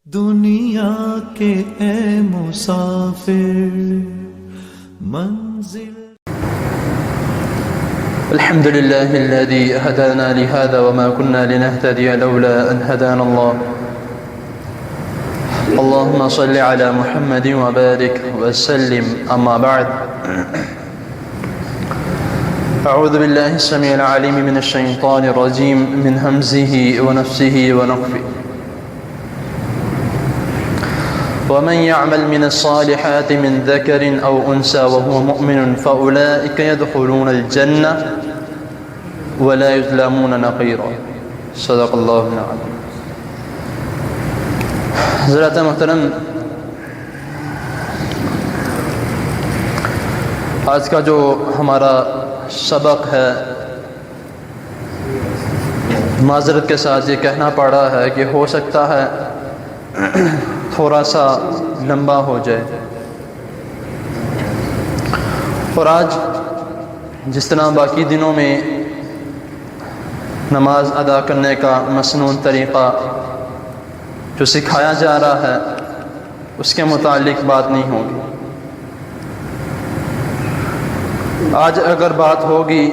دنیا کے اے مسافر منزل الحمد لله الذي هدانا لهذا وما كنا لنهتدي لولا أن هدانا الله. اللهم صل على محمد وبارك وسلم. أما بعد، أعوذ بالله السميع العليم من الشيطان الرجيم من همزه ونفسه ونفثه. ومن يعمل من الصالحات من ذكر أو أنثى وهو مؤمن فأولئك يدخلون الجنة ولا يظلمون نقيرا. صدق اللہ العظیم. حضرات محترم، آج کا جو ہمارا سبق ہے، معذرت کے ساتھ یہ کہنا پڑ رہا ہے کہ ہو سکتا ہے تھوڑا سا لمبا ہو جائے. اور آج جس طرح باقی دنوں میں نماز ادا کرنے کا مسنون طریقہ جو سکھایا جا رہا ہے اس کے متعلق بات نہیں ہوگی. آج اگر بات ہوگی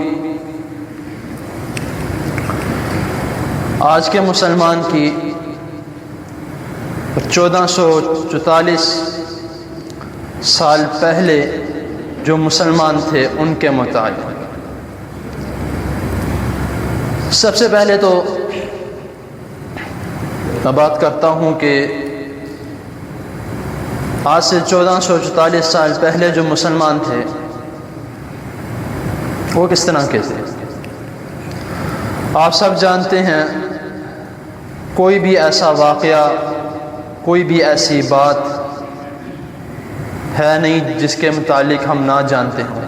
آج کے مسلمان کی 1444 سال پہلے جو مسلمان تھے ان کے متعلق. سب سے پہلے تو میں بات کرتا ہوں کہ آج سے 1444 سال پہلے جو مسلمان تھے وہ کس طرح کے تھے. آپ سب جانتے ہیں کوئی بھی ایسا واقعہ، کوئی بھی ایسی بات ہے نہیں جس کے متعلق ہم نہ جانتے ہوں.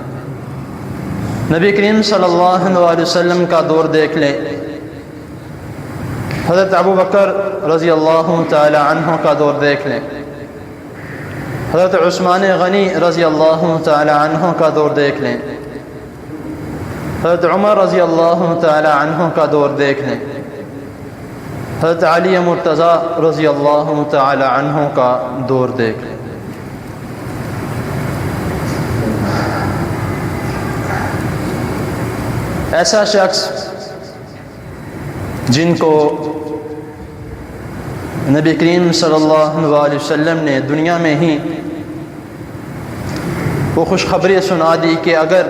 نبی کریم صلی اللہ علیہ وسلم کا دور دیکھ لیں، حضرت ابو بکر رضی اللہ تعالی عنہ کا دور دیکھ لیں، حضرت عثمان غنی رضی اللہ تعالی عنہ کا دور دیکھ لیں، حضرت عمر رضی اللہ تعالی عنہ کا دور دیکھ لیں، حضرت علی مرتضیٰ رضی اللہ تعالی عنہ کا دور دیکھ لیں. ایسا شخص جن کو نبی کریم صلی اللہ علیہ وسلم نے دنیا میں ہی وہ خوشخبری سنا دی کہ اگر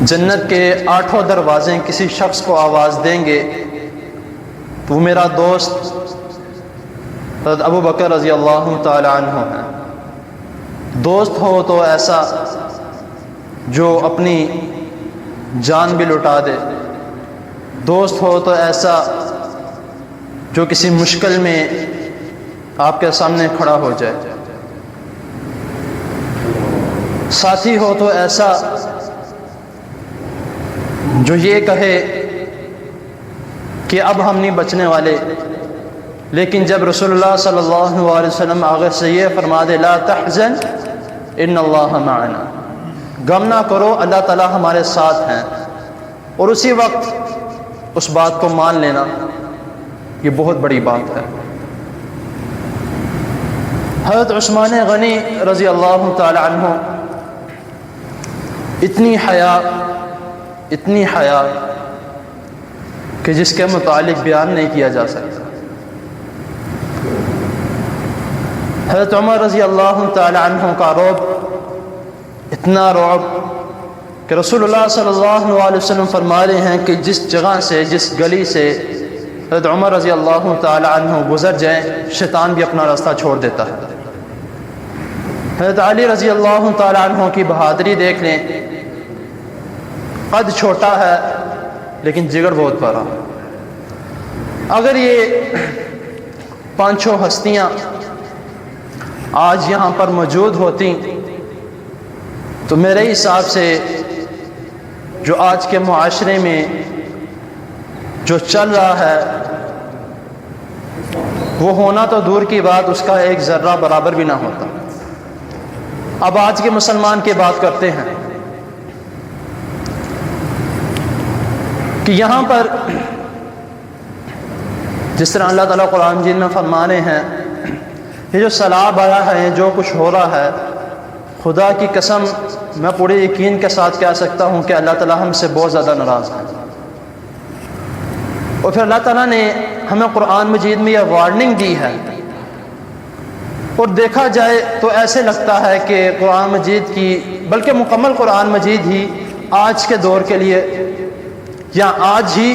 جنت کے 8 دروازے کسی شخص کو آواز دیں گے تو وہ میرا دوست حضرت ابو بکر رضی اللہ تعالی عنہ ہے. دوست ہو تو ایسا جو اپنی جان بھی لٹا دے، دوست ہو تو ایسا جو کسی مشکل میں آپ کے سامنے کھڑا ہو جائے، ساتھی ہو تو ایسا جو یہ کہے کہ اب ہم نہیں بچنے والے. لیکن جب رسول اللہ صلی اللہ علیہ وسلم آگے سے یہ فرما دے لا تحزن ان اللہ معنا، غم نہ کرو اللہ تعالیٰ ہمارے ساتھ ہیں، اور اسی وقت اس بات کو مان لینا، یہ بہت بڑی بات ہے. حضرت عثمان غنی رضی اللہ تعالی عنہ اتنی حیا کہ جس کے متعلق بیان نہیں کیا جا سکتا. حضرت عمر رضی اللہ تعالی عنہ کا رعب، اتنا رعب کہ رسول اللہ صلی اللہ علیہ وسلم فرما رہے ہیں کہ جس جگہ سے، جس گلی سے حضرت عمر رضی اللہ تعالی عنہ گزر جائیں شیطان بھی اپنا راستہ چھوڑ دیتا ہے. حضرت علی رضی اللہ تعالی عنہ کی بہادری دیکھ لیں، قد چھوٹا ہے لیکن جگر بہت بڑا. اگر یہ 5 ہستیاں آج یہاں پر موجود ہوتی تو میرے حساب سے جو آج کے معاشرے میں جو چل رہا ہے وہ ہونا تو دور کی بات، اس کا ایک ذرہ برابر بھی نہ ہوتا. اب آج کے مسلمان کی بات کرتے ہیں کہ یہاں پر جس طرح اللہ تعالیٰ قرآن مجید میں فرمانے ہیں، یہ جو سیلاب آیا ہے، جو کچھ ہو رہا ہے، خدا کی قسم میں پورے یقین کے ساتھ کہہ سکتا ہوں کہ اللہ تعالیٰ ہم سے بہت زیادہ ناراض ہے۔ اور پھر اللہ تعالیٰ نے ہمیں قرآن مجید میں یہ وارننگ دی ہے، اور دیکھا جائے تو ایسے لگتا ہے کہ قرآن مجید کی، بلکہ مکمل قرآن مجید ہی آج کے دور کے لیے، یا آج ہی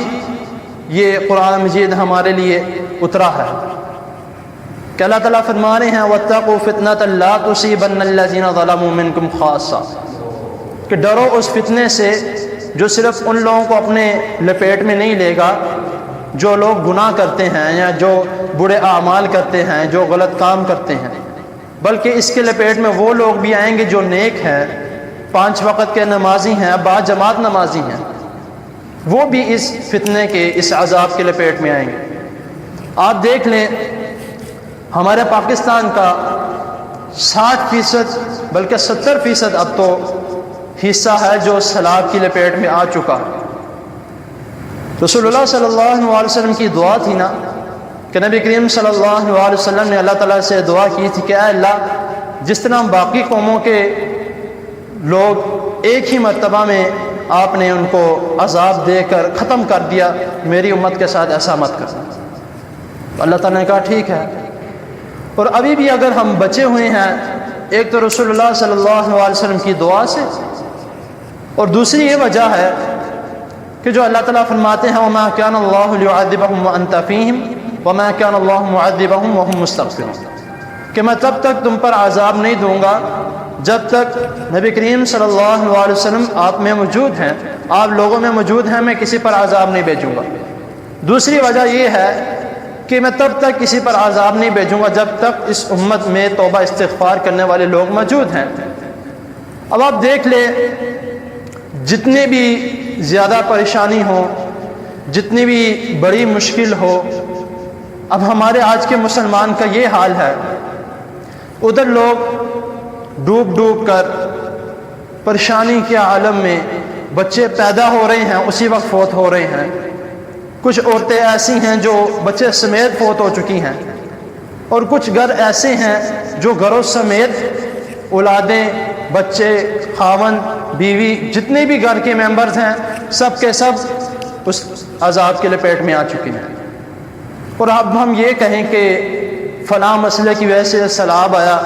یہ قرآن مجید ہمارے لیے اترا ہے کہ اللہ تعالیٰ فرما رہے ہیں وَاتَّقُوا فِتْنَةً لَا تُصِيبَنَّ الَّذِينَ ظَلَمُوا مِنْكُمْ خَاصَّةً، کہ ڈرو اس فتنے سے جو صرف ان لوگوں کو اپنے لپیٹ میں نہیں لے گا جو لوگ گناہ کرتے ہیں یا جو برے اعمال کرتے ہیں، جو غلط کام کرتے ہیں، بلکہ اس کے لپیٹ میں وہ لوگ بھی آئیں گے جو نیک ہیں، 5 وقت کے نمازی ہیں، با جماعت نمازی ہیں، وہ بھی اس فتنے کے، اس عذاب کے لپیٹ میں آئیں گے۔ آپ دیکھ لیں ہمارے پاکستان کا 60% بلکہ 70% اب تو حصہ ہے جو سیلاب کی لپیٹ میں آ چکا ہے۔ رسول اللہ صلی اللہ علیہ وسلم کی دعا تھی نا کہ نبی کریم صلی اللہ علیہ وسلم نے اللہ تعالیٰ سے دعا کی تھی کہ اے اللہ، جس طرح باقی قوموں کے لوگ ایک ہی مرتبہ میں آپ نے ان کو عذاب دے کر ختم کر دیا، میری امت کے ساتھ ایسا مت کرنا۔ اللہ تعالیٰ نے کہا ٹھیک ہے۔ اور ابھی بھی اگر ہم بچے ہوئے ہیں، ایک تو رسول اللہ صلی اللہ علیہ وسلم کی دعا سے، اور دوسری یہ وجہ ہے کہ جو اللہ تعالیٰ فرماتے ہیں وَمَا كَانَ اللَّهُ لِيُعَذِّبَهُمْ وَأَنْتَ فِيهِمْ وَمَا كَانَ اللَّهُ مُعَذِّبَهُمْ وَهُمْ مُسْتَغْفِرُونَ، کہ میں تب تک تم پر عذاب نہیں دوں گا جب تک نبی کریم صلی اللہ علیہ وسلم آپ میں موجود ہیں، آپ لوگوں میں موجود ہیں، میں کسی پر عذاب نہیں بھیجوں گا۔ دوسری وجہ یہ ہے کہ میں تب تک کسی پر عذاب نہیں بھیجوں گا جب تک اس امت میں توبہ استغفار کرنے والے لوگ موجود ہیں۔ اب آپ دیکھ لیں، جتنے بھی زیادہ پریشانی ہو، جتنی بھی بڑی مشکل ہو، اب ہمارے آج کے مسلمان کا یہ حال ہے، ادھر لوگ ڈوب ڈوب کر پریشانی کے عالم میں، بچے پیدا ہو رہے ہیں اسی وقت فوت ہو رہے ہیں، کچھ عورتیں ایسی ہیں جو بچے سمیت فوت ہو چکی ہیں، اور کچھ گھر ایسے ہیں جو گھروں سمیت اولادیں، بچے، خاوند، بیوی، جتنے بھی گھر کے ممبرز ہیں، سب کے سب اس عذاب کے لپیٹ میں آ چکے ہیں۔ اور اب ہم یہ کہیں کہ فلاں مسئلے کی وجہ سے سیلاب آیا،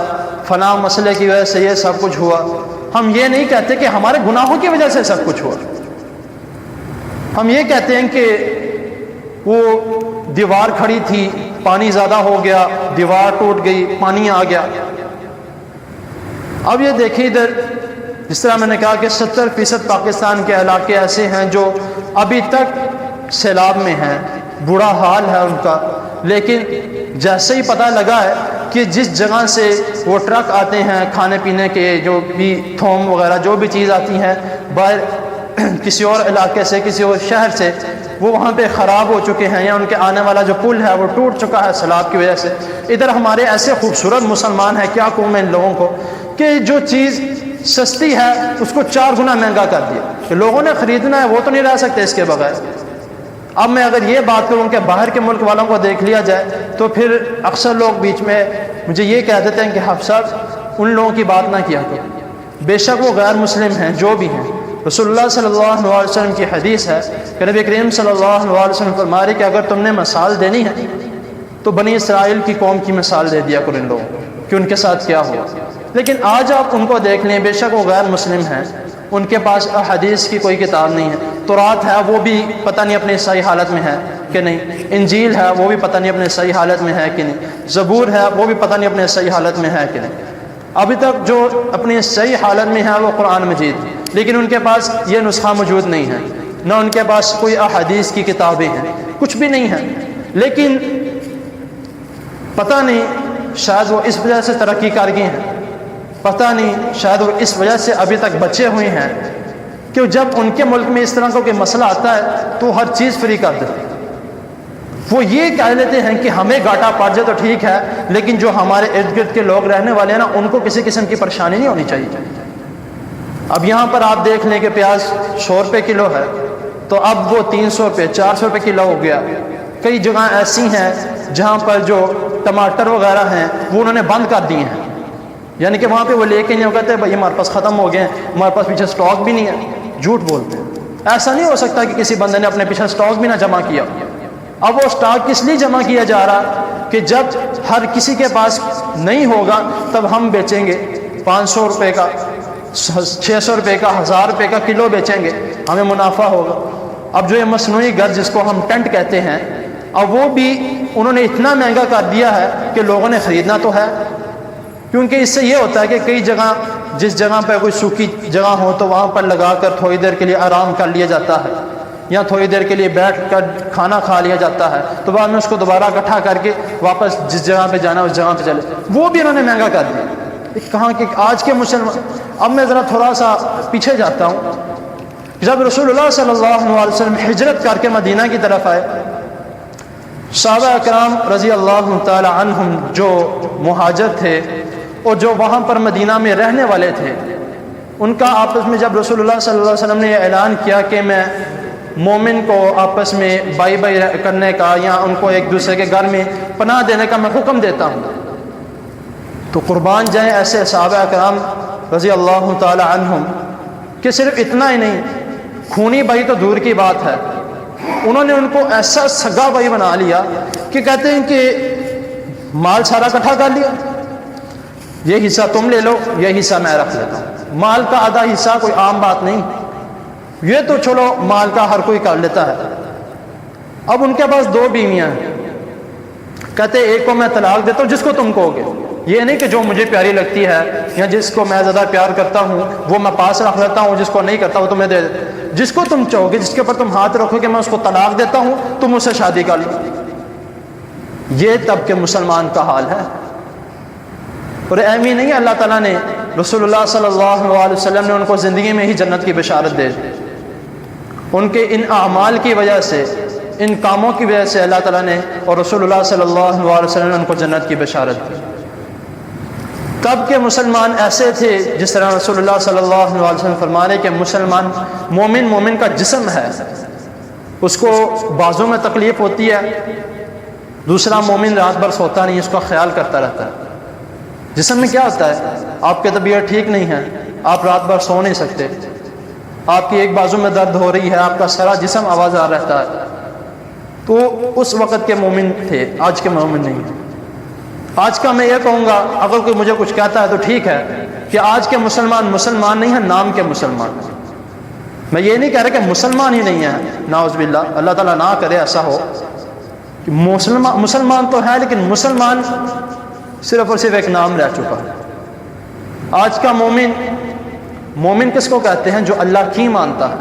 فلاں مسئلے کی وجہ سے یہ سب کچھ ہوا، ہم یہ نہیں کہتے کہ ہمارے گناہوں کی وجہ سے سب کچھ ہوا۔ ہم یہ کہتے ہیں کہ وہ دیوار کھڑی تھی، پانی زیادہ ہو گیا، دیوار ٹوٹ گئی، پانی آ گیا۔ اب یہ دیکھیں ادھر، جس طرح میں نے کہا کہ 70% پاکستان کے علاقے ایسے ہیں جو ابھی تک سیلاب میں ہیں، برا حال ہے ان کا، لیکن جیسے ہی پتہ لگا ہے کہ جس جگہ سے وہ ٹرک آتے ہیں کھانے پینے کے، جو بھی تھوم وغیرہ جو بھی چیز آتی ہیں باہر کسی اور علاقے سے، کسی اور شہر سے، وہ وہاں پہ خراب ہو چکے ہیں، یا ان کے آنے والا جو پل ہے وہ ٹوٹ چکا ہے سیلاب کی وجہ سے۔ ادھر ہمارے ایسے خوبصورت مسلمان ہیں، کیا کہوں میں ان لوگوں کو، کہ جو چیز سستی ہے اس کو 4 گنا مہنگا کر دیا کہ لوگوں نے خریدنا ہے، وہ تو نہیں رہ سکتے اس کے بغیر۔ اب میں اگر یہ بات کروں کہ باہر کے ملک والوں کو دیکھ لیا جائے تو پھر اکثر لوگ بیچ میں مجھے یہ کہہ دیتے ہیں کہ حافظ صاحب ان لوگوں کی بات نہ کیا کرو، بے شک وہ غیر مسلم ہیں جو بھی ہیں۔ رسول اللہ صلی اللہ علیہ وسلم کی حدیث ہے کہ نبی کریم صلی اللہ علیہ وسلم فرما رہے کہ اگر تم نے مثال دینی ہے تو بنی اسرائیل کی قوم کی مثال دے دیا کرو ان لوگوں کو کہ ان کے ساتھ کیا ہوا۔ لیکن آج آپ ان کو دیکھ لیں، بے شک وہ غیر مسلم ہیں، ان کے پاس حدیث کی کوئی کتاب نہیں ہے، تورات ہے وہ بھی پتہ نہیں اپنی صحیح حالت میں ہے کہ نہیں، انجیل ہے وہ بھی پتہ نہیں اپنے صحیح حالت میں ہے کہ نہیں، زبور ہے وہ بھی پتہ نہیں اپنے صحیح حالت میں ہے کہ نہیں۔ ابھی تک جو اپنی صحیح حالت میں ہے وہ قرآن مجید، لیکن ان کے پاس یہ نسخہ موجود نہیں ہے، نہ ان کے پاس کوئی احادیث کی کتابیں ہیں، کچھ بھی نہیں ہے۔ لیکن پتہ نہیں شاید وہ اس وجہ سے ترقی کر گئے ہیں، پتہ نہیں شاید وہ اس وجہ سے ابھی تک بچے ہوئے ہیں کہ جب ان کے ملک میں اس طرح کا کوئی مسئلہ آتا ہے تو ہر چیز فری کر دیتے ہیں۔ وہ یہ کہہ لیتے ہیں کہ ہمیں گھاٹا پڑ جائے تو ٹھیک ہے، لیکن جو ہمارے ارد گرد کے لوگ رہنے والے ہیں نا، ان کو کسی قسم کی پریشانی نہیں ہونی چاہیے۔ اب یہاں پر آپ دیکھ لیں کہ پیاز 100 روپے کلو ہے، تو اب وہ 300 روپے 400 روپے کلو ہو گیا۔ کئی جگہ ایسی ہیں جہاں پر جو ٹماٹر وغیرہ ہیں وہ انہوں نے بند کر دیے ہیں، یعنی کہ وہاں پہ وہ لے کے نہیں کہتے بھائی ہمارے پاس ختم ہو گئے ہیں، ہمارے پاس پیچھے سٹاک بھی نہیں ہے، جھوٹ بولتے ہیں۔ ایسا نہیں ہو سکتا کہ کسی بندے نے اپنے پیچھے سٹاک بھی نہ جمع کیا۔ اب وہ سٹاک کس لیے جمع کیا جا رہا کہ جب ہر کسی کے پاس نہیں ہوگا تب ہم بیچیں گے 500 روپے کا، 600 روپے کا، 1000 روپے کا کلو بیچیں گے، ہمیں منافع ہوگا۔ اب جو یہ مصنوعی گھر جس کو ہم ٹینٹ کہتے ہیں، اب وہ بھی انہوں نے اتنا مہنگا کر دیا ہے کہ لوگوں نے خریدنا تو ہے، کیونکہ اس سے یہ ہوتا ہے کہ کئی جگہ جس جگہ پہ کوئی سوکھی جگہ ہو تو وہاں پر لگا کر تھوڑی دیر کے لیے آرام کر لیا جاتا ہے، یا تھوڑی دیر کے لیے بیٹھ کر کھانا کھا لیا جاتا ہے، تو بعد میں اس کو دوبارہ اکٹھا کر کے واپس جس جگہ پہ جانا اس جگہ پہ چلے، وہ بھی انہوں نے مہنگا کر دیا۔ کہاں کہ آج کے مسلمان، اب میں ذرا تھوڑا سا پیچھے جاتا ہوں، جب رسول اللہ صلی اللہ علیہ وسلم ہجرت کر کے مدینہ کی طرف آئے، صحابہ اکرام رضی اللہ تعالی عنہم جو مہاجر تھے اور جو وہاں پر مدینہ میں رہنے والے تھے، ان کا آپس میں جب رسول اللہ صلی اللہ علیہ وسلم نے یہ اعلان کیا کہ میں مومن کو آپس میں بائی بائی کرنے کا یا ان کو ایک دوسرے کے گھر میں پناہ دینے کا میں حکم دیتا ہوں، تو قربان جائیں ایسے صحابہ اکرام رضی اللہ تعالی عنہم کہ صرف اتنا ہی نہیں، خونی بھائی تو دور کی بات ہے، انہوں نے ان کو ایسا سگا بھائی بنا لیا کہ کہتے ہیں کہ مال سارا اکٹھا کر لیا، یہ حصہ تم لے لو، یہ حصہ میں رکھ لیتا ہوں۔ مال کا آدھا حصہ کوئی عام بات نہیں، یہ تو چلو مال کا ہر کوئی کر لیتا ہے۔ اب ان کے پاس 2 بیویاں ہیں، کہتے ایک کو میں طلاق دیتا ہوں جس کو تم کہو گے، یہ نہیں کہ جو مجھے پیاری لگتی ہے یا جس کو میں زیادہ پیار کرتا ہوں وہ میں پاس رکھ لیتا ہوں، جس کو نہیں کرتا وہ تمہیں دے دیتا ہوں، جس کو تم چاہو گے، جس کے اوپر تم ہاتھ رکھو گے میں اس کو طلاق دیتا ہوں، تم اس سے شادی کر لو۔ یہ تب کے مسلمان کا حال ہے، اور ایمی نہیں اللہ تعالیٰ نے رسول اللہ صلی اللہ علیہ وسلم نے ان کو زندگی میں ہی جنت کی بشارت دے دی، ان کے ان اعمال کی وجہ سے، ان کاموں کی وجہ سے اللہ تعالیٰ نے اور رسول اللہ صلی اللہ علیہ وسلم نے ان کو جنت کی بشارت دی۔ تب کے مسلمان ایسے تھے جس طرح رسول اللہ صلی اللہ علیہ وسلم فرما رہے کہ مسلمان مومن کا جسم ہے، اس کو بازوں میں تکلیف ہوتی ہے، دوسرا مومن رات بھر سوتا نہیں، اس کا خیال کرتا رہتا ہے۔ جسم میں کیا ہوتا ہے؟ آپ کی طبیعت ٹھیک نہیں ہے، آپ رات بھر سو نہیں سکتے، آپ کی ایک بازو میں درد ہو رہی ہے، آپ کا سارا جسم آوازدار رہتا ہے، تو اس وقت کے مومن تھے، آج کے مومن نہیں ہیں۔ آج کا میں یہ کہوں گا، اگر کوئی مجھے کچھ کہتا ہے تو ٹھیک ہے، کہ آج کے مسلمان نہیں ہیں، نام کے مسلمان۔ میں یہ نہیں کہہ رہا کہ مسلمان ہی نہیں ہیں، نعوذ باللہ، اللہ تعالیٰ نہ کرے ایسا ہو کہ مسلمان تو ہے لیکن مسلمان صرف اور صرف ایک نام رہ چکا ہے۔ آج کا مومن کس کو کہتے ہیں؟ جو اللہ کی مانتا ہے،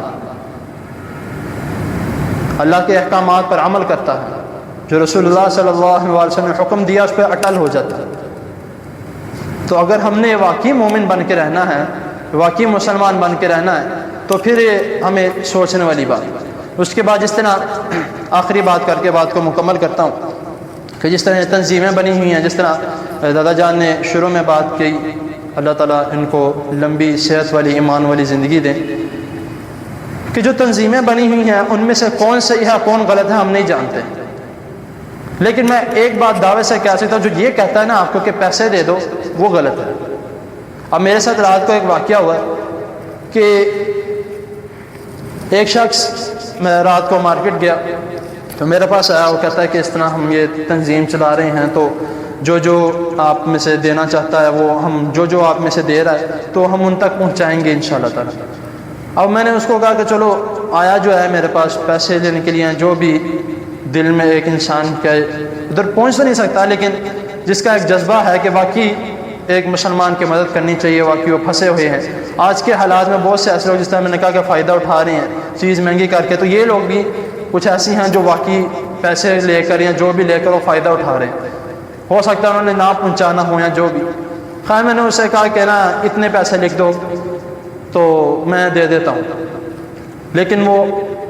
اللہ کے احکامات پر عمل کرتا ہے، جو رسول اللہ صلی اللہ علیہ وسلم نے حکم دیا اس پہ اٹل ہو جاتا ہے۔ تو اگر ہم نے واقعی مومن بن کے رہنا ہے، واقعی مسلمان بن کے رہنا ہے، تو پھر یہ ہمیں سوچنے والی بات۔ اس کے بعد جس طرح آخری بات کر کے بات کو مکمل کرتا ہوں کہ جس طرح تنظیمیں بنی ہوئی ہیں، جس طرح دادا جان نے شروع میں بات کی، اللہ تعالیٰ ان کو لمبی صحت والی ایمان والی زندگی دیں، کہ جو تنظیمیں بنی ہوئی ہیں ان میں سے کون صحیح ہے کون غلط ہے ہم نہیں جانتے، لیکن میں ایک بات دعوے سے کہہ سکتا ہوں، جو یہ کہتا ہے نا آپ کو کہ پیسے دے دو، وہ غلط ہے۔ اب میرے ساتھ رات کو ایک واقعہ ہوا کہ ایک شخص، میں رات کو مارکیٹ گیا تو میرے پاس آیا، وہ کہتا ہے کہ اس طرح ہم یہ تنظیم چلا رہے ہیں، تو جو آپ میں سے دینا چاہتا ہے وہ ہم جو آپ میں سے دے رہا ہے تو ہم ان تک پہنچائیں گے انشاءاللہ تعالی۔ اب میں نے اس کو کہا کہ چلو آیا جو ہے میرے پاس پیسے لینے کے لیے، جو بھی دل میں ایک انسان کے ادھر پہنچ تو نہیں سکتا، لیکن جس کا ایک جذبہ ہے کہ واقعی ایک مسلمان کی مدد کرنی چاہیے، واقعی وہ پھنسے ہوئے ہیں آج کے حالات میں، بہت سے ایسے لوگ جس طرح میں نے کہا کہ فائدہ اٹھا رہے ہیں چیز مہنگی کر کے، تو یہ لوگ بھی کچھ ایسی ہیں جو واقعی پیسے لے کر یا جو بھی لے کر وہ فائدہ اٹھا رہے ہیں، ہو سکتا ہے انہوں نے نہ پہنچانا ہو یا جو بھی۔ خیر میں نے اسے کہا کہ نا اتنے پیسے لکھ دو تو میں دے دیتا ہوں، لیکن وہ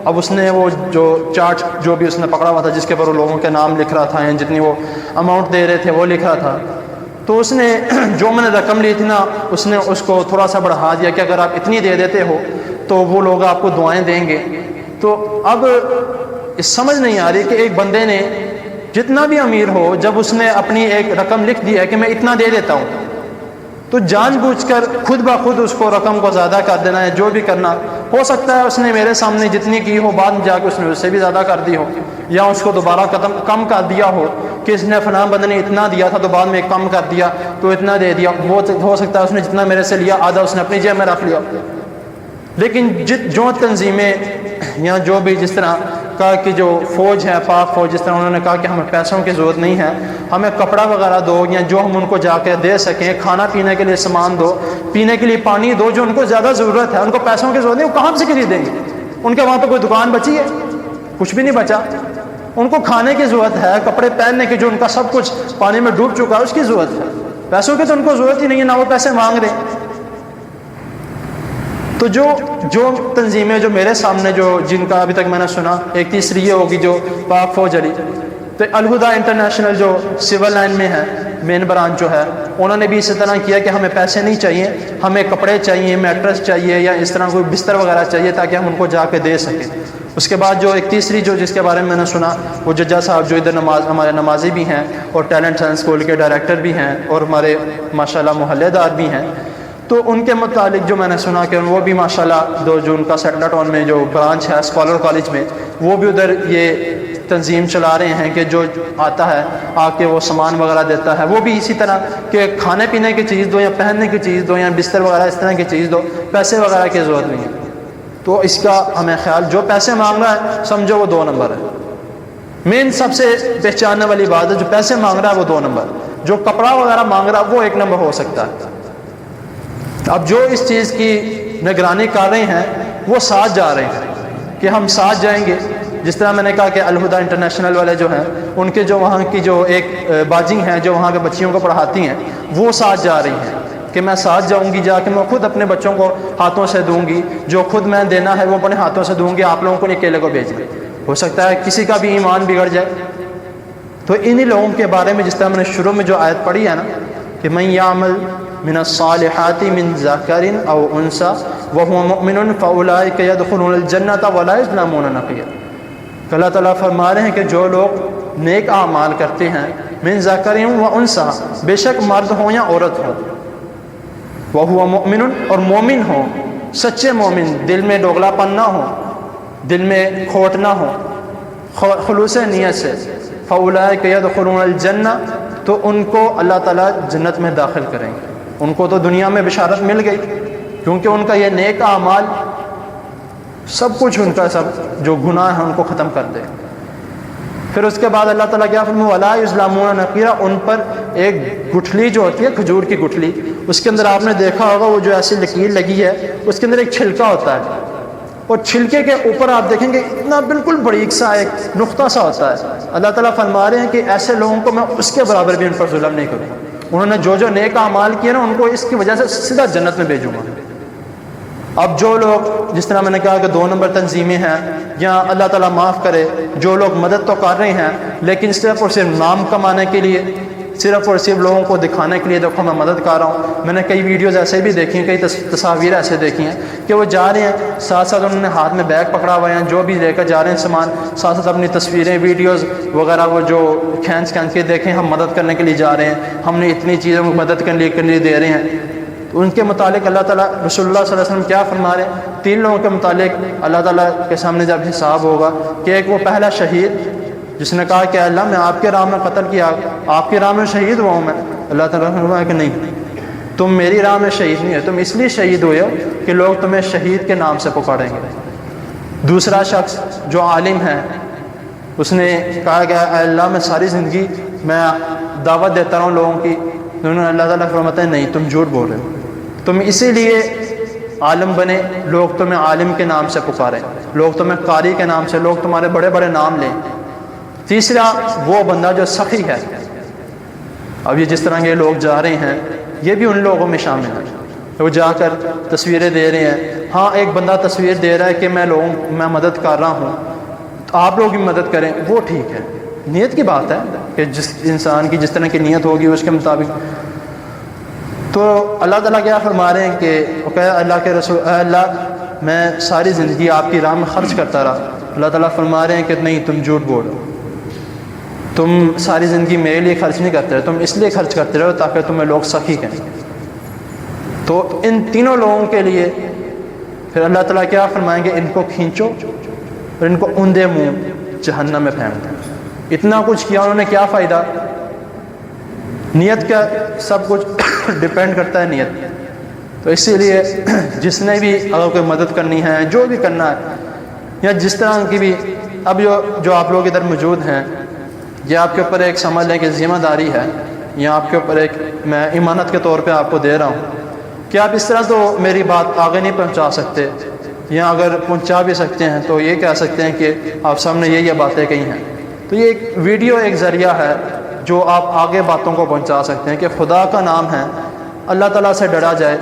اب اس نے وہ جو چارٹ جو بھی اس نے پکڑا ہوا تھا جس کے پر وہ لوگوں کے نام لکھ رہا تھا یا جتنی وہ اماؤنٹ دے رہے تھے وہ لکھ رہا تھا، تو اس نے جو میں نے رقم لی تھی نا اس نے اس کو تھوڑا سا بڑھا دیا کہ اگر آپ اتنی دے دیتے ہو تو وہ لوگ آپ کو دعائیں دیں گے۔ تو اب سمجھ نہیں آ رہی کہ ایک بندے نے جتنا بھی امیر ہو، جب اس نے اپنی ایک رقم لکھ دی ہے کہ میں اتنا دے دیتا ہوں، تو جان بوجھ کر خود بخود اس کو رقم کو زیادہ کر دینا ہے. جو بھی کرنا ہو سکتا ہے اس نے میرے سامنے جتنی کی ہو، بعد میں جا کے اس نے اس سے بھی زیادہ کر دی ہو، یا اس کو دوبارہ کم کر دیا ہو کہ اس نے فلاں بندے نے اتنا دیا تھا تو بعد میں کم کر دیا تو اتنا دے دیا. وہ ہو سکتا ہے اس نے جتنا میرے سے لیا آدھا اس نے اپنی جیب میں رکھ لیا. لیکن جو تنظیمیں یا جو بھی جس طرح کہا کہ جو فوج ہے، پاک فوج، جس طرح انہوں نے کہا کہ ہمیں پیسوں کی ضرورت نہیں ہے، ہمیں کپڑا وغیرہ دو، یا جو ہم ان کو جا کے دے سکیں، کھانا پینے کے لیے سامان دو، پینے کے لیے پانی دو، جو ان کو زیادہ ضرورت ہے، ان کو پیسوں کی ضرورت نہیں، وہ کہاں سے خریدیں گے؟ ان کے وہاں پہ کوئی دکان بچی ہے؟ کچھ بھی نہیں بچا. ان کو کھانے کی ضرورت ہے، کپڑے پہننے کی، جو ان کا سب کچھ پانی میں ڈوب چکا ہے اس کی ضرورت ہے. پیسوں کی تو ان کو ضرورت ہی نہیں ہے، نہ وہ پیسے مانگ رہے ہیں. تو جو تنظیمیں جو میرے سامنے جن کا ابھی تک میں نے سنا، ایک تیسری یہ ہوگی جو پاک فوج علی، تو الہدا انٹرنیشنل جو سول لائن میں ہے، مین برانچ جو ہے، انہوں نے بھی اسی طرح کیا کہ ہمیں پیسے نہیں چاہیے، ہمیں کپڑے چاہیے، میٹرس چاہیے، یا اس طرح کوئی بستر وغیرہ چاہیے تاکہ ہم ان کو جا کے دے سکیں. اس کے بعد جو ایک تیسری جس کے بارے میں نے سنا، وہ ججا صاحب جو ادھر ہمارے نمازی بھی ہیں اور ٹیلنٹ سائنس اسکول کے ڈائریکٹر بھی ہیں اور ہمارے ماشاءاللہ محلے دار بھی ہیں. تو ان کے متعلق جو میں نے سنا کہ وہ بھی ماشاءاللہ جو ان کا سیٹلا ٹاؤن میں جو برانچ ہے اسکالر کالج میں، وہ بھی ادھر یہ تنظیم چلا رہے ہیں کہ جو آتا ہے آ کے وہ سامان وغیرہ دیتا ہے، وہ بھی اسی طرح کہ کھانے پینے کی چیز دو، یا پہننے کی چیز دو، یا بستر وغیرہ اس طرح کی چیز دو، پیسے وغیرہ کی ضرورت نہیں ہے. تو اس کا ہمیں خیال، جو پیسے مانگ رہا ہے سمجھو وہ 2 نمبر ہے. مین سب سے پہچاننے والی بات ہے، جو پیسے مانگ رہا ہے وہ 2 نمبر، جو کپڑا وغیرہ مانگ رہا ہے وہ 1 نمبر ہو سکتا ہے. اب جو اس چیز کی نگرانی کر رہے ہیں وہ ساتھ جا رہے ہیں کہ ہم ساتھ جائیں گے. جس طرح میں نے کہا کہ الہدا انٹرنیشنل والے جو ہیں، ان کے جو وہاں کی جو ایک باجی ہیں جو وہاں کے بچیوں کو پڑھاتی ہیں، وہ ساتھ جا رہی ہیں کہ میں ساتھ جاؤں گی، جا کے میں خود اپنے بچوں کو ہاتھوں سے دوں گی، جو خود میں دینا ہے وہ اپنے ہاتھوں سے دوں گی، آپ لوگوں کو نہیں اکیلے کو بھیج دیں. ہو سکتا ہے کسی کا بھی ایمان بگڑ جائے. تو انہی لوگوں کے بارے میں جس طرح میں نے شروع میں جو آیت پڑھی ہے نا کہ من یعمل من الصالحات من ذکر او انثى وهو مؤمن فاولئک يدخلون الجنة ولا یظلمون نقیرا. اللہ تعالیٰ فرما رہے ہیں کہ جو لوگ نیک اعمال کرتے ہیں، من ذکر و انثى، بے شک مرد ہوں یا عورت ہوں، وهو مؤمن، اور مومن ہوں، سچے مومن، دل میں دوگلا پن نہ ہو، دل میں کھوٹ نہ ہو، خلوص نیت سے، فاولئک يدخلون الجنہ، تو ان کو اللہ تعالیٰ جنت میں داخل کریں گے. ان کو تو دنیا میں بشارت مل گئی کیونکہ ان کا یہ نیک اعمال سب کچھ، ان کا سب جو گناہ ہے ان کو ختم کر دے. پھر اس کے بعد اللہ تعالیٰ کیا فرمایا، ولا یظلمون نقیرا، ان پر ایک گٹھلی جو ہوتی ہے کھجور کی گٹھلی، اس کے اندر آپ نے دیکھا ہوگا وہ جو ایسی لکیر لگی ہے اس کے اندر ایک چھلکا ہوتا ہے، اور چھلکے کے اوپر آپ دیکھیں گے اتنا بالکل باریک سا ایک نقطہ سا ہوتا ہے. اللہ تعالیٰ فرما رہے ہیں کہ ایسے لوگوں کو میں اس کے برابر بھی ان پر ظلم نہیں کروں. انہوں نے جو نیک اعمال کیے نا، ان کو اس کی وجہ سے سیدھا جنت میں بھیجوں گا. اب جو لوگ جس طرح میں نے کہا کہ 2 نمبر تنظیمیں ہیں، یا اللہ تعالیٰ معاف کرے جو لوگ مدد تو کر رہے ہیں لیکن صرف اور صرف نام کمانے کے لیے، صرف اور صرف لوگوں کو دکھانے کے لیے دیکھو میں مدد کر رہا ہوں. میں نے کئی ویڈیوز ایسے بھی دیکھی ہیں، کئی تصاویر ایسے دیکھی ہیں کہ وہ جا رہے ہیں، ساتھ ساتھ انہوں نے ہاتھ میں بیگ پکڑا ہوا ہے، جو بھی لے کر جا رہے ہیں سامان، ساتھ ساتھ اپنی تصویریں، ویڈیوز وغیرہ وہ جو کھینچ کے دیکھیں ہم مدد کرنے کے لیے جا رہے ہیں، ہم نے اتنی چیزوں کو مدد کرنے کے لیے دے رہے ہیں. تو ان کے متعلق اللہ تعالیٰ، رسول اللہ صلی اللہ علیہ وسلم کیا فرما رہے ہیں؟ 3 لوگوں کے متعلق اللہ تعالیٰ کے سامنے جب حساب ہوگا کہ ایک وہ پہلا شہید جس نے کہا کہ اللہ میں آپ کے راہ میں قتل کیا، آپ کی راہ میں شہید ہوا ہوں میں. اللہ تعالیٰ نے فرمایا کہ نہیں، تم میری راہ میں شہید نہیں ہے، تم اس لیے شہید ہوئے ہو کہ لوگ تمہیں شہید کے نام سے پکاریں گے. دوسرا شخص جو عالم ہے، اس نے کہا کہ اے اللہ میں ساری زندگی میں دعوت دیتا رہا ہوں لوگوں کی. اللہ تعالیٰ فرماتے ہیں نہیں، تم جھوٹ بول رہے ہو، تم اسی لیے عالم بنے لوگ تمہیں عالم کے نام سے پکاریں، لوگ تمہیں قاری کے نام سے، لوگ تمہارے بڑے بڑے نام لیں. تیسرا وہ بندہ جو سخی ہے. اب یہ جس طرح کے لوگ جا رہے ہیں یہ بھی ان لوگوں میں شامل ہیں، وہ جا کر تصویریں دے رہے ہیں. ہاں ایک بندہ تصویر دے رہا ہے کہ میں مدد کر رہا ہوں، تو آپ لوگ بھی مدد کریں، وہ ٹھیک ہے، نیت کی بات ہے کہ جس انسان کی جس طرح کی نیت ہوگی اس کے مطابق. تو اللہ تعالیٰ کیا فرما رہے ہیں کہ اللہ کے رسول، اے اللہ میں ساری زندگی آپ کی راہ میں خرچ کرتا رہا، اللہ تعالیٰ فرما رہے ہیں کہ نہیں تم جھوٹ بولو، تم ساری زندگی میرے لیے خرچ نہیں کرتے رہے، تم اس لیے خرچ کرتے رہو تاکہ تمہیں لوگ سخی کہیں۔ تو ان تینوں لوگوں کے لیے پھر اللہ تعالیٰ کیا فرمائیں گے، ان کو کھینچو اور ان کو اوندے منہ جہنم میں پھینک دیں۔ اتنا کچھ کیا انہوں نے، کیا فائدہ؟ نیت کا سب کچھ ڈپینڈ کرتا ہے نیت۔ تو اسی لیے جس نے بھی اگر کوئی مدد کرنی ہے، جو بھی کرنا ہے، یا جس طرح کی بھی، اب جو آپ لوگ ادھر موجود ہیں، یہ آپ کے اوپر ایک سمجھ لیں کہ ذمہ داری ہے، یا آپ کے اوپر ایک میں امانت کے طور پہ آپ کو دے رہا ہوں کہ آپ اس طرح تو میری بات آگے نہیں پہنچا سکتے، یا اگر پہنچا بھی سکتے ہیں تو یہ کہہ سکتے ہیں کہ آپ سامنے یہ باتیں کہی ہیں۔ تو یہ ایک ویڈیو ایک ذریعہ ہے جو آپ آگے باتوں کو پہنچا سکتے ہیں کہ خدا کا نام ہے، اللہ تعالیٰ سے ڈرا جائے،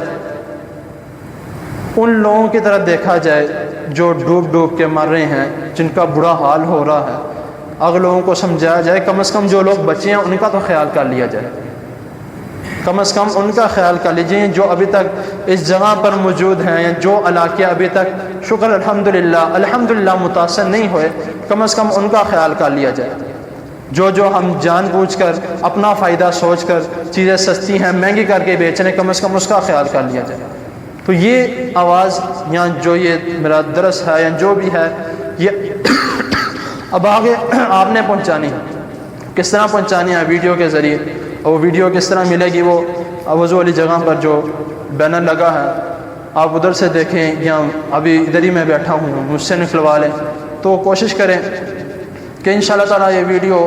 ان لوگوں کی طرف دیکھا جائے جو ڈوب ڈوب کے مر رہے ہیں، جن کا برا حال ہو رہا ہے، اگر لوگوں کو سمجھایا جائے، کم از کم جو لوگ بچے ہیں ان کا تو خیال کر لیا جائے، کم از کم ان کا خیال کر لیجیے جو ابھی تک اس جگہ پر موجود ہیں، یا جو علاقے ابھی تک شکر الحمدللہ متاثر نہیں ہوئے، کم از کم ان کا خیال کر لیا جائے۔ جو ہم جان بوجھ کر اپنا فائدہ سوچ کر چیزیں سستی ہیں مہنگی کر کے بیچ رہے ہیں، کم از کم اس کا خیال کر لیا جائے۔ تو یہ آواز یا جو یہ میرا درس ہے یا جو بھی ہے، یہ اب آگے آپ نے پہنچانی ہے۔ کس طرح پہنچانی ہے؟ ویڈیو کے ذریعے۔ اور وہ ویڈیو کس طرح ملے گی؟ وہ وضو والی جگہ پر جو بینر لگا ہے، آپ ادھر سے دیکھیں، یا ابھی ادھر ہی میں بیٹھا ہوں، مجھ سے نکلوا لیں۔ تو کوشش کریں کہ انشاءاللہ تعالیٰ یہ ویڈیو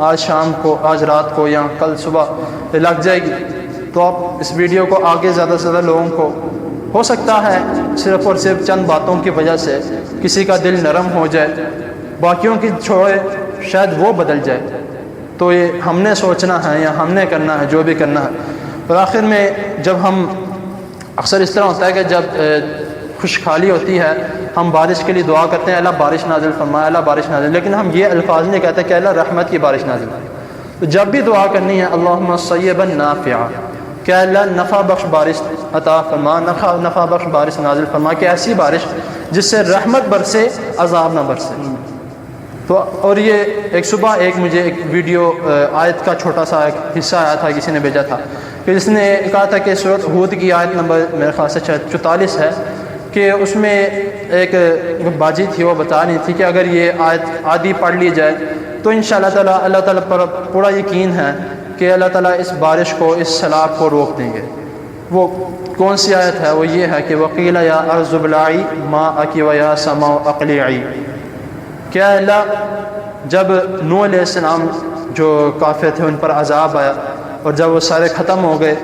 آج شام کو، آج رات کو، یا کل صبح لگ جائے گی۔ تو آپ اس ویڈیو کو آگے زیادہ سے زیادہ لوگوں کو، ہو سکتا ہے صرف اور صرف چند باتوں کی وجہ سے کسی کا دل نرم ہو جائے، باقیوں کی چھوڑے شاید وہ بدل جائے۔ تو یہ ہم نے سوچنا ہے یا ہم نے کرنا ہے جو بھی کرنا ہے۔ اور آخر میں جب ہم اکثر اس طرح ہوتا ہے کہ جب خوشحالی ہوتی ہے ہم بارش کے لیے دعا کرتے ہیں، اللہ بارش نازل فرمائے، اللہ بارش نازل، لیکن ہم یہ الفاظ نہیں کہتے کہ اللہ رحمت کی بارش نازل۔ تو جب بھی دعا کرنی ہے اللہم صیبا نافعا، کہ اللہ نفع بخش بارش عطا فرما، نفع بخش بارش نازل فرما، کہ ایسی بارش جس سے رحمت برسے، عذاب نہ برسے۔ تو اور یہ ایک صبح مجھے ایک ویڈیو آیت کا چھوٹا سا ایک حصہ آیا تھا، کسی نے بھیجا تھا کہ جس نے کہا تھا کہ سورۃ ہود کی آیت نمبر میرے خیال سے 44 ہے، کہ اس میں ایک باجی تھی، وہ بتا رہی تھی کہ اگر یہ آیت آدھی پڑھ لی جائے تو انشاءاللہ تعالیٰ اللہ تعالیٰ پر پورا یقین ہے کہ اللہ تعالیٰ اس بارش کو، اس سیلاب کو روک دیں گے۔ وہ کون سی آیت ہے؟ وہ یہ ہے کہ وَقِيلَ يَا أَرْضُ ابْلَعِي مَاءَكِ وَيَا سَمَاءُ أَقْلِعِي، کیا اللہ جب نوح علیہ السلام جو کافر تھے ان پر عذاب آیا، اور جب وہ سارے ختم ہو گئے،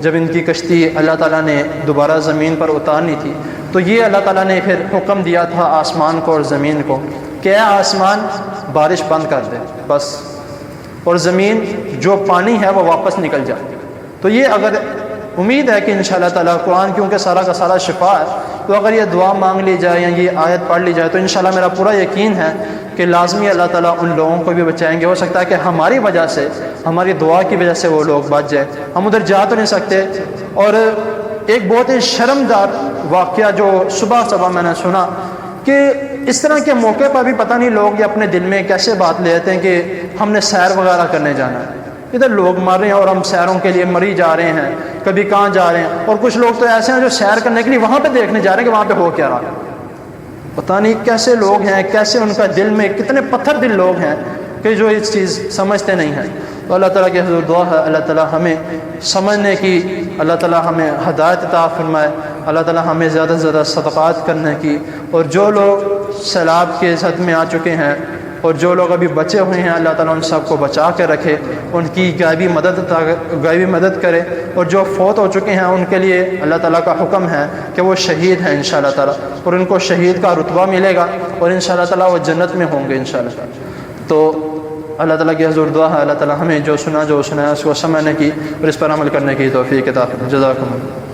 جب ان کی کشتی اللہ تعالیٰ نے دوبارہ زمین پر اتارنی تھی، تو یہ اللہ تعالیٰ نے پھر حکم دیا تھا آسمان کو اور زمین کو کہ اے آسمان بارش بند کر دے بس، اور زمین جو پانی ہے وہ واپس نکل جائے۔ تو یہ اگر امید ہے کہ انشاءاللہ تعالیٰ قرآن کیونکہ سارا کا سارا شفا ہے، تو اگر یہ دعا مانگ لی جائے یا یہ آیت پڑھ لی جائے تو انشاءاللہ میرا پورا یقین ہے کہ لازمی اللہ تعالیٰ ان لوگوں کو بھی بچائیں گے۔ ہو سکتا ہے کہ ہماری وجہ سے، ہماری دعا کی وجہ سے وہ لوگ بچ جائے، ہم ادھر جا تو نہیں سکتے۔ اور ایک بہت ہی شرمدار واقعہ جو صبح میں نے سنا کہ اس طرح کے موقع پر بھی پتہ نہیں لوگ یہ اپنے دل میں کیسے بات لے لیتے ہیں کہ ہم نے سیر وغیرہ کرنے جانا ہے، ادھر لوگ مر رہے ہیں اور ہم سیروں کے لیے مری جا رہے ہیں، کبھی کہاں جا رہے ہیں، اور کچھ لوگ تو ایسے ہیں جو سیر کرنے کے لیے وہاں پہ دیکھنے جا رہے ہیں کہ وہاں پہ ہو کیا رہا ہے۔ پتہ نہیں کیسے لوگ ہیں، کیسے ان کا دل میں کتنے پتھر دل لوگ ہیں کہ جو اس چیز سمجھتے نہیں ہیں۔ تو اللہ تعالیٰ کی حضور دعا ہے اللہ تعالیٰ ہمیں سمجھنے کی، اللہ تعالیٰ ہمیں ہدایت عطا فرمائے، اللہ تعالیٰ ہمیں زیادہ سے زیادہ صدقات کرنے کی، اور جو لوگ سیلاب کے زد میں آ چکے ہیں اور جو لوگ ابھی بچے ہوئے ہیں اللہ تعالیٰ ان سب کو بچا کے رکھے، ان کی غیبی مدد کرے، اور جو فوت ہو چکے ہیں ان کے لیے اللہ تعالیٰ کا حکم ہے کہ وہ شہید ہیں انشاءاللہ تعالیٰ، اور ان کو شہید کا رتبہ ملے گا اور انشاءاللہ تعالیٰ وہ جنت میں ہوں گے انشاءاللہ تعالیٰ۔ تو اللہ تعالیٰ کی حضور دعا ہے اللہ تعالیٰ ہمیں جو سنا ہے اس کو سمجھنے کی اور اس پر عمل کرنے کی توفیق عطا فرمائے۔ جزاکم اللہ۔